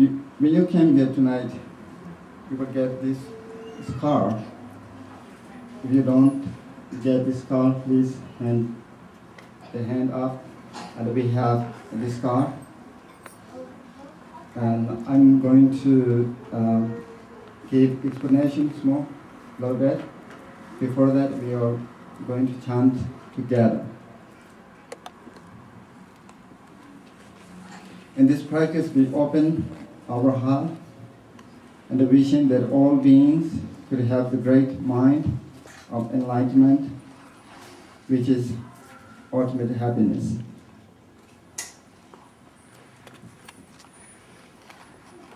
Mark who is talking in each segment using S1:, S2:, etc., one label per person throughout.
S1: when you came here tonight, you will get this scar. If you don't get this scar, please hand the hand up, and we have this scar. And I'm going to give explanations more, a little bit. Before that, we are going to chant together. In this practice, we open our heart and the vision that all beings could have the great mind of enlightenment, which is ultimate happiness.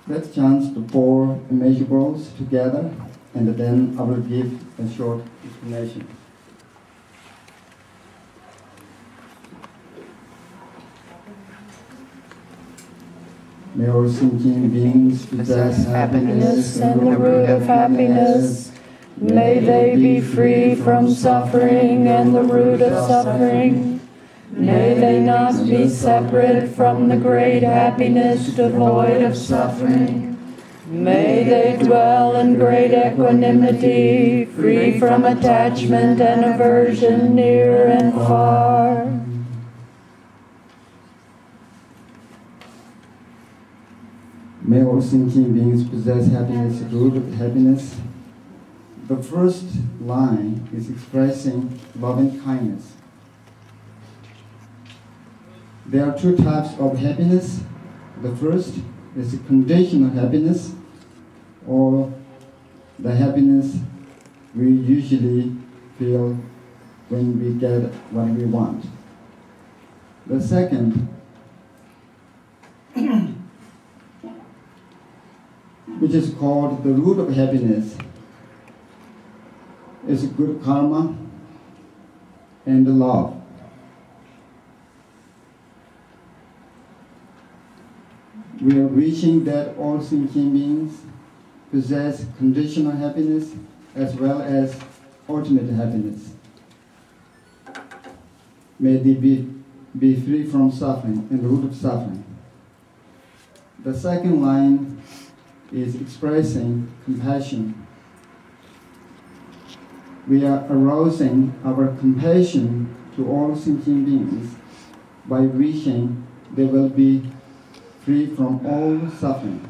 S1: Let's chant the four immeasurables together, and then I will give a short explanation. May all sentient beings possess happiness
S2: and the root of happiness. May they be free from suffering and the root of suffering. May they not be separate from the great happiness devoid of suffering. May they dwell in great equanimity, free from attachment and aversion near and far.
S1: May all sentient beings possess happiness, the root of happiness. The first line is expressing loving kindness. There are two types of happiness. The first is the conditional happiness, or the happiness we usually feel when we get what we want. The second, which is called the root of happiness, is good karma and love. We are wishing that all sentient beings possess conditional happiness as well as ultimate happiness. May they be free from suffering and the root of suffering. The second line is expressing compassion. We are arousing our compassion to all sentient beings by wishing they will be free from all suffering,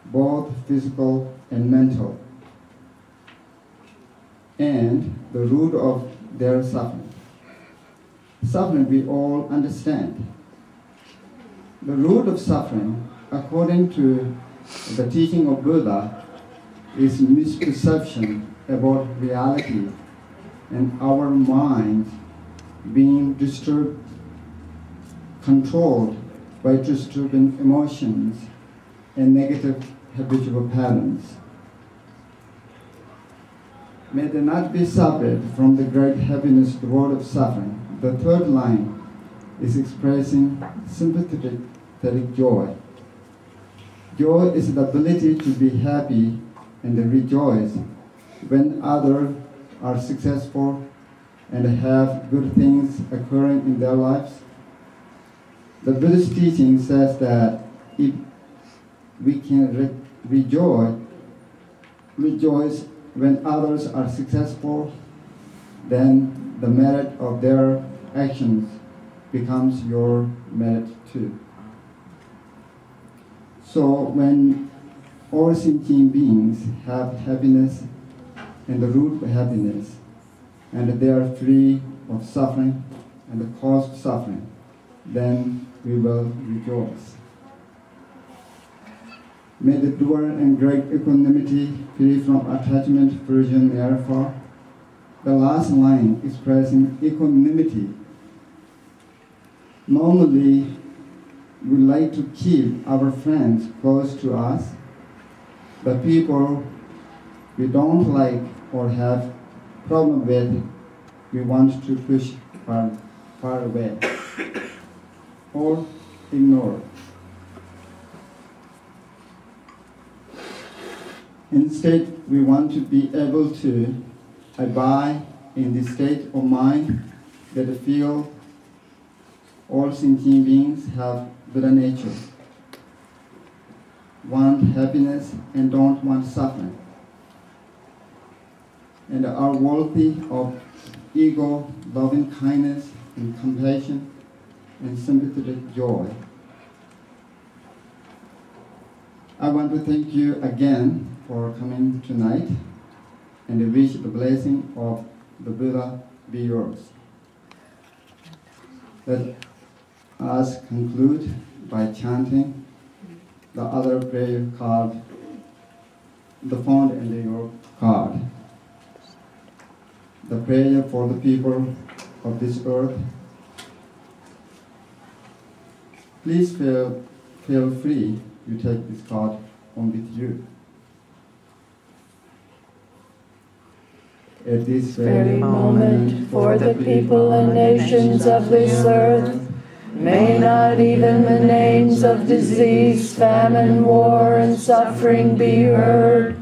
S1: both physical and mental, and the root of their suffering. Suffering we all understand. The root of suffering, according to the teaching of Buddha, is misperception about reality and our mind being disturbed, controlled by disturbing emotions and negative habitual patterns. May they not be separate from the great happiness, the world of suffering. The third line is expressing sympathetic joy. Joy is the ability to be happy and rejoice when others are successful and have good things occurring in their lives. The Buddhist teaching says that if we can rejoice when others are successful, then the merit of their actions becomes your merit too. So when all sentient beings have happiness and the root of happiness, and they are free of suffering and the cause of suffering, then we will rejoice. May the doer in great equanimity, free from attachment, aversion, therefore. The last line expressing equanimity. Normally, we like to keep our friends close to us. The people we don't like or have problem with, we want to push far away or ignore. Instead, we want to be able to abide in the state of mind that feel all sentient beings have Buddha nature. want happiness and don't want suffering, and are worthy of ego, loving kindness, and compassion, and sympathetic joy. I want to thank you again for coming tonight, and wish the blessing of the Buddha be yours. Let us conclude by chanting the other prayer card, the font in your card. The prayer for the people of this earth. Please feel free to take this card home with you. At this
S2: Very moment, for the people and nations of this earth, may not even the names of disease, famine, war, and suffering be heard,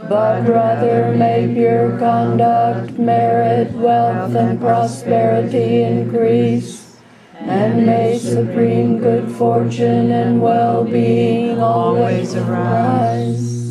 S2: but rather may pure conduct, merit, wealth, and prosperity increase, and may supreme good fortune and well-being always arise.